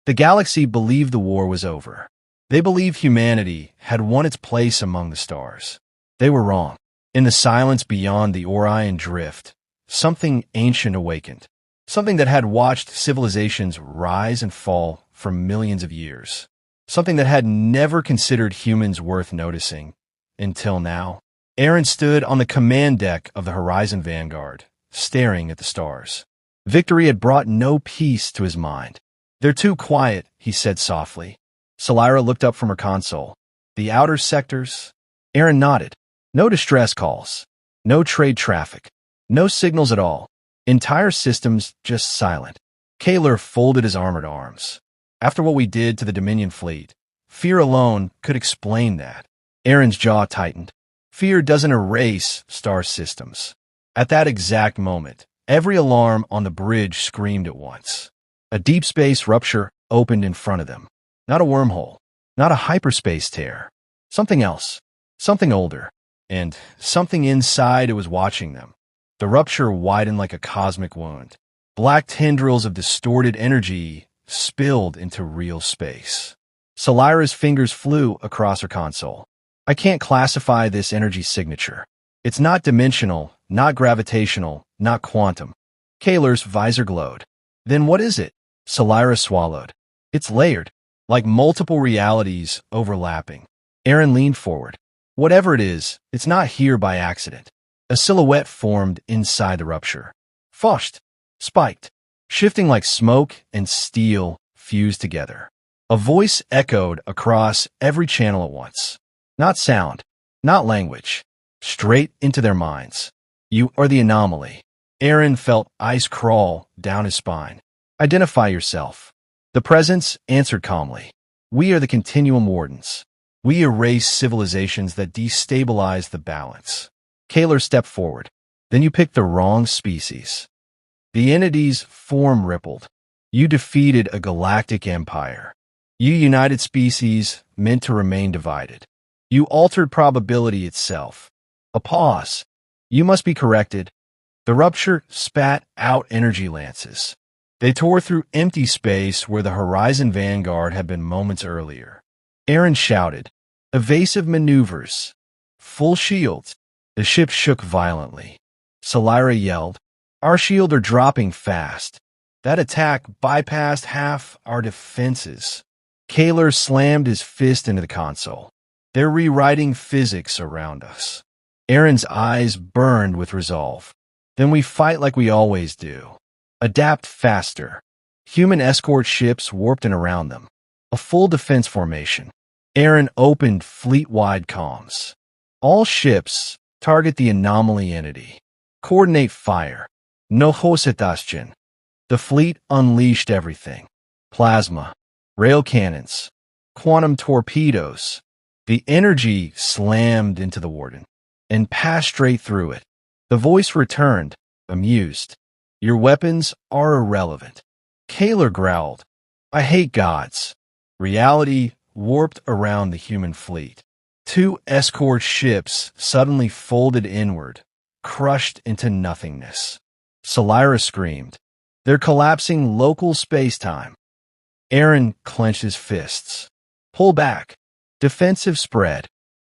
The galaxy believed the war was over. They believed humanity had won its place among the stars. They were wrong. In the silence beyond the Orion Drift, something ancient awakened. Something that had watched civilizations rise and fall for millions of years. Something that had never considered humans worth noticing. Until now. Aaron stood on the command deck of the Horizon Vanguard, staring at the stars. Victory had brought no peace to his mind. "They're too quiet," he said softly. Solyra looked up from her console. "The outer sectors?" Aaron nodded. No distress calls. No trade traffic. No signals at all. Entire systems just silent. Kaler folded his armored arms. "After what we did to the Dominion fleet, fear alone could explain that." Aaron's jaw tightened. Fear doesn't erase star systems. At that exact moment, every alarm on the bridge screamed at once. A deep space rupture opened in front of them. Not a wormhole. Not a hyperspace tear. Something else. Something older. And something inside it was watching them. The rupture widened like a cosmic wound. Black tendrils of distorted energy spilled into real space. Solyra's fingers flew across her console. "I can't classify this energy signature. It's not dimensional, not gravitational, not quantum." Kaler's visor glowed. "Then what is it?" Solyra swallowed. "It's layered, like multiple realities overlapping." Aaron leaned forward. "Whatever it is, it's not here by accident." A silhouette formed inside the rupture. Fushed, spiked, shifting like smoke and steel fused together. A voice echoed across every channel at once. Not sound, not language, straight into their minds. "You are the anomaly." Aaron felt ice crawl down his spine. "Identify yourself." The presence answered calmly. "We are the Continuum Wardens. We erase civilizations that destabilize the balance." Kaler stepped forward. "Then you picked the wrong species." The entity's form rippled. "You defeated a galactic empire. You united species meant to remain divided. You altered probability itself." A pause. "You must be corrected." The rupture spat out energy lances. They tore through empty space where the Horizon Vanguard had been moments earlier. Aaron shouted. "Evasive maneuvers. Full shields." The ship shook violently. Solyra yelled, "Our shields are dropping fast." That attack bypassed half our defenses. Kaler slammed his fist into the console. "They're rewriting physics around us." Aaron's eyes burned with resolve. "Then we fight like we always do. Adapt faster." Human escort ships warped in around them. A full defense formation. Aaron opened fleet-wide comms. "All ships, target the anomaly entity. Coordinate fire. No hositastion." The fleet unleashed everything. Plasma, rail cannons, quantum torpedoes. The energy slammed into the warden and passed straight through it. The voice returned, amused. "Your weapons are irrelevant." Kaler growled, "I hate gods." Reality warped around the human fleet. Two escort ships suddenly folded inward, crushed into nothingness. Solyra screamed. "They're collapsing local space-time." Aaron clenched his fists. "Pull back." Defensive spread.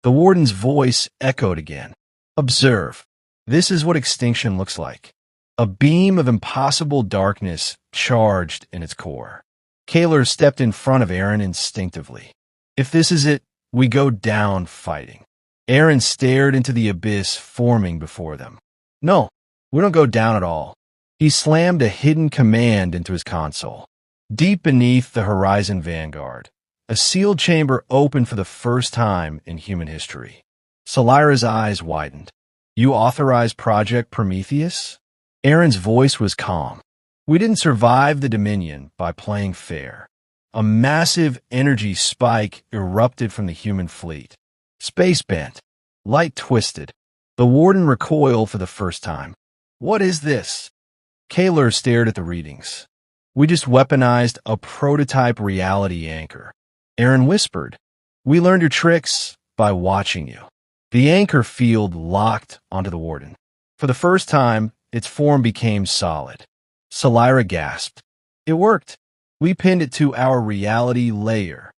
The warden's voice echoed again. "Observe. This is what extinction looks like." A beam of impossible darkness charged in its core. Kaler stepped in front of Aaron instinctively. "If this is it, we go down fighting." Aaron stared into the abyss forming before them. "No, we don't go down at all." He slammed a hidden command into his console. Deep beneath the Horizon Vanguard, a sealed chamber opened for the first time in human history. Solyra's eyes widened. "You authorized Project Prometheus?" Aaron's voice was calm. "We didn't survive the Dominion by playing fair." A massive energy spike erupted from the human fleet. Space bent. Light twisted. The warden recoiled for the first time. "What is this?" Kaler stared at the readings. "We just weaponized a prototype reality anchor." Aaron whispered, "We learned your tricks by watching you." The anchor field locked onto the warden. For the first time, its form became solid. Solyra gasped. "It worked." We pinned it to our reality layer.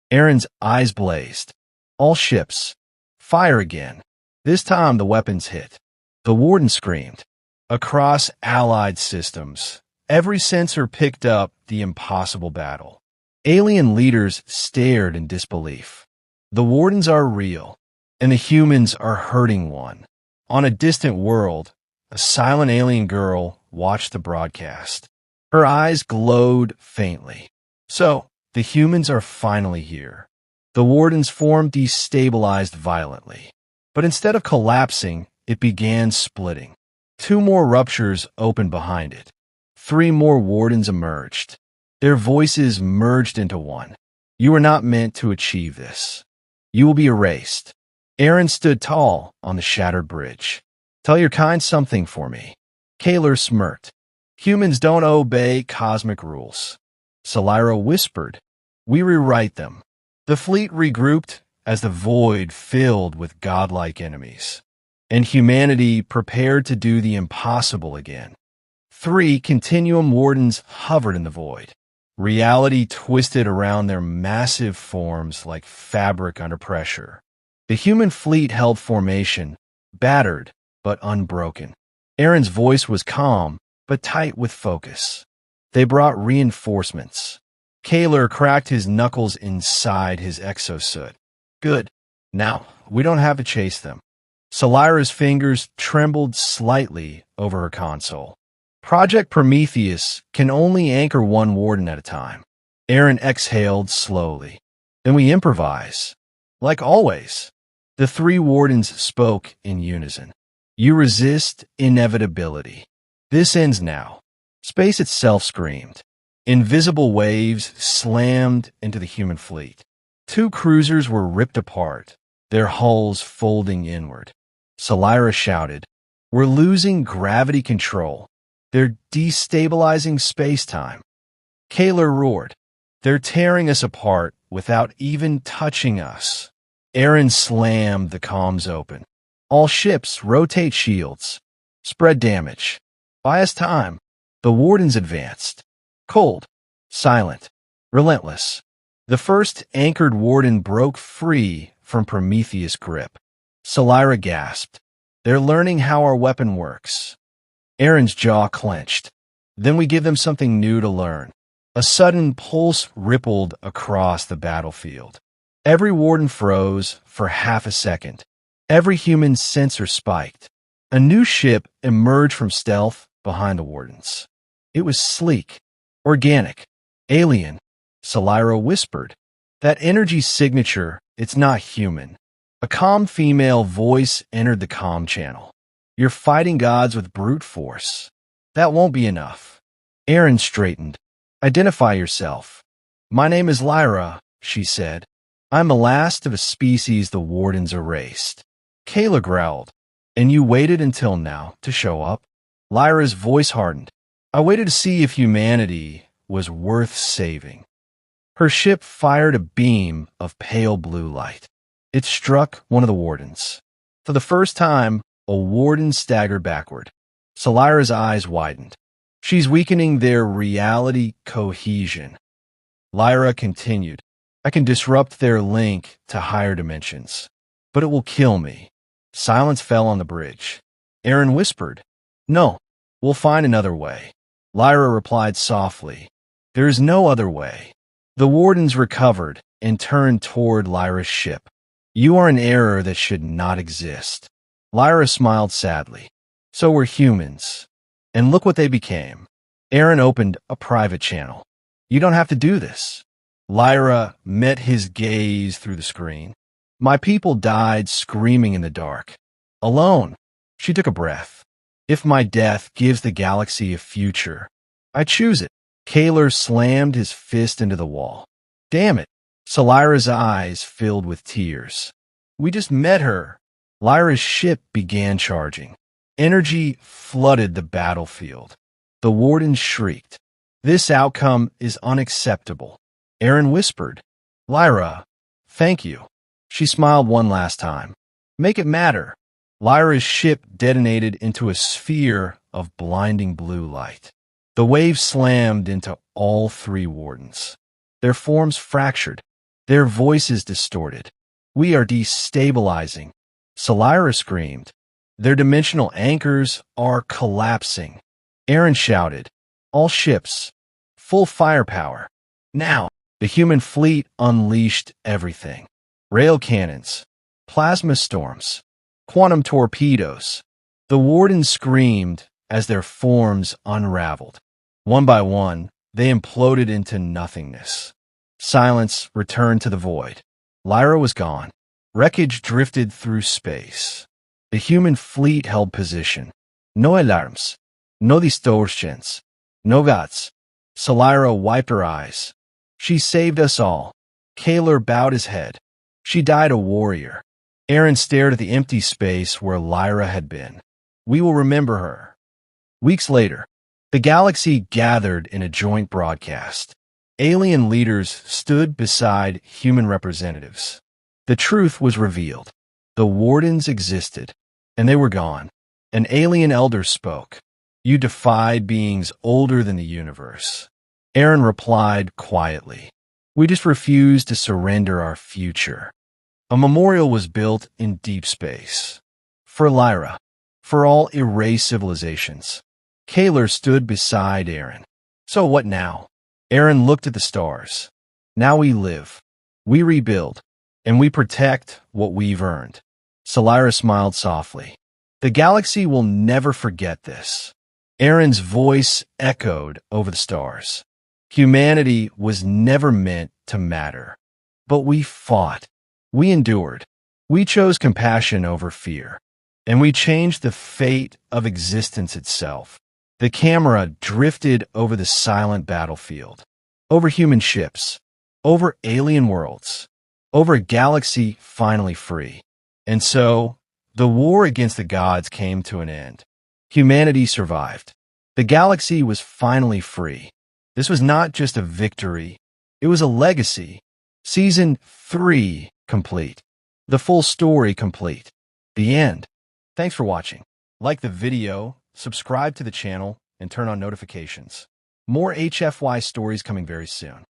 Aaron's eyes blazed. All ships. Fire again. This time the weapons hit. The warden screamed. Across allied systems, every sensor picked up the impossible battle. Alien leaders stared in disbelief. The wardens are real, and the humans are hurting one. On a distant world, a silent alien girl watched the broadcast. Her eyes glowed faintly. So, the humans are finally here. The warden's form destabilized violently. But instead of collapsing, it began splitting. 2 more ruptures opened behind it. 3 more wardens emerged. Their voices merged into one. You were not meant to achieve this. You will be erased. Aaron stood tall on the shattered bridge. Tell your kind something for me. Kaler smirked. Humans don't obey cosmic rules. Salira whispered. We rewrite them. The fleet regrouped as the void filled with godlike enemies. And humanity prepared to do the impossible again. 3 continuum wardens hovered in the void. Reality twisted around their massive forms like fabric under pressure. The human fleet held formation, battered but unbroken. Aaron's voice was calm but tight with focus. They brought reinforcements. Kaler cracked his knuckles inside his exosuit. Good. Now, we don't have to chase them. Salira's fingers trembled slightly over her console. Project Prometheus can only anchor 1 warden at a time. Aaron exhaled slowly. Then we improvise. Like always. The 3 wardens spoke in unison. You resist inevitability. This ends now. Space itself screamed. Invisible waves slammed into the human fleet. 2 cruisers were ripped apart, their hulls folding inward. Salira shouted, We're losing gravity control. They're destabilizing space-time. Kaler roared, They're tearing us apart without even touching us. Aaron slammed the comms open. All ships rotate shields. Spread damage. Buy us time. The wardens advanced. Cold. Silent. Relentless. The first anchored warden broke free from Prometheus' grip. Salira gasped. They're learning how our weapon works. Aaron's jaw clenched. Then we give them something new to learn. A sudden pulse rippled across the battlefield. Every warden froze for half a second. Every human sensor spiked. A new ship emerged from stealth behind the wardens. It was sleek, organic, alien. Salira whispered. That energy signature, it's not human. A calm female voice entered the comm channel. You're fighting gods with brute force. That won't be enough. Aaron straightened. Identify yourself. My name is Lyra, she said. I'm the last of a species the wardens erased. Kayla growled. And you waited until now to show up? Lyra's voice hardened. I waited to see if humanity was worth saving. Her ship fired a beam of pale blue light. It struck one of the wardens. For the first time, a warden staggered backward. Salira's eyes widened. She's weakening their reality cohesion. Lyra continued. I can disrupt their link to higher dimensions, but it will kill me. Silence fell on the bridge. Aaron whispered, No, we'll find another way. Lyra replied softly, There is no other way. The wardens recovered and turned toward Lyra's ship. You are an error that should not exist. Lyra smiled sadly. So were humans. And look what they became. Aaron opened a private channel. You don't have to do this. Lyra met his gaze through the screen. My people died screaming in the dark. Alone. She took a breath. If my death gives the galaxy a future, I choose it. Kaler slammed his fist into the wall. Damn it. Salira's eyes filled with tears. We just met her. Lyra's ship began charging. Energy flooded the battlefield. The warden shrieked. This outcome is unacceptable. Aaron whispered, Lyra, thank you. She smiled one last time. Make it matter. Lyra's ship detonated into a sphere of blinding blue light. The wave slammed into all three wardens. Their forms fractured, their voices distorted. "We are destabilizing," Salira screamed. "Their dimensional anchors are collapsing." Aaron shouted, "All ships, full firepower. Now!" The human fleet unleashed everything. Rail cannons, plasma storms, quantum torpedoes. The wardens screamed as their forms unraveled. One by one, they imploded into nothingness. Silence returned to the void. Lyra was gone. Wreckage drifted through space. The human fleet held position. No alarms, no distortions, no guts. Salira wiped her eyes. "She saved us all." Kaler bowed his head. "She died a warrior." Aaron stared at the empty space where Lyra had been. "We will remember her." Weeks later, the galaxy gathered in a joint broadcast. Alien leaders stood beside human representatives. The truth was revealed. The wardens existed, and they were gone. An alien elder spoke. "You defied beings older than the universe." Aaron replied quietly, "We just refused to surrender our future." A memorial was built in deep space. For Lyra, for all erased civilizations. Kaler stood beside Aaron. "So what now?" Aaron looked at the stars. "Now we live, we rebuild, and we protect what we've earned." Salira smiled softly. "The galaxy will never forget this." Aaron's voice echoed over the stars. "Humanity was never meant to matter. But we fought. We endured. We chose compassion over fear. And we changed the fate of existence itself." The camera drifted over the silent battlefield, over human ships, over alien worlds, over a galaxy finally free. And so, the war against the gods came to an end. Humanity survived. The galaxy was finally free. This was not just a victory, it was a legacy. Season 3 complete. The full story complete. The end. Thanks for watching. Like the video, subscribe to the channel, and turn on notifications. More HFY stories coming very soon.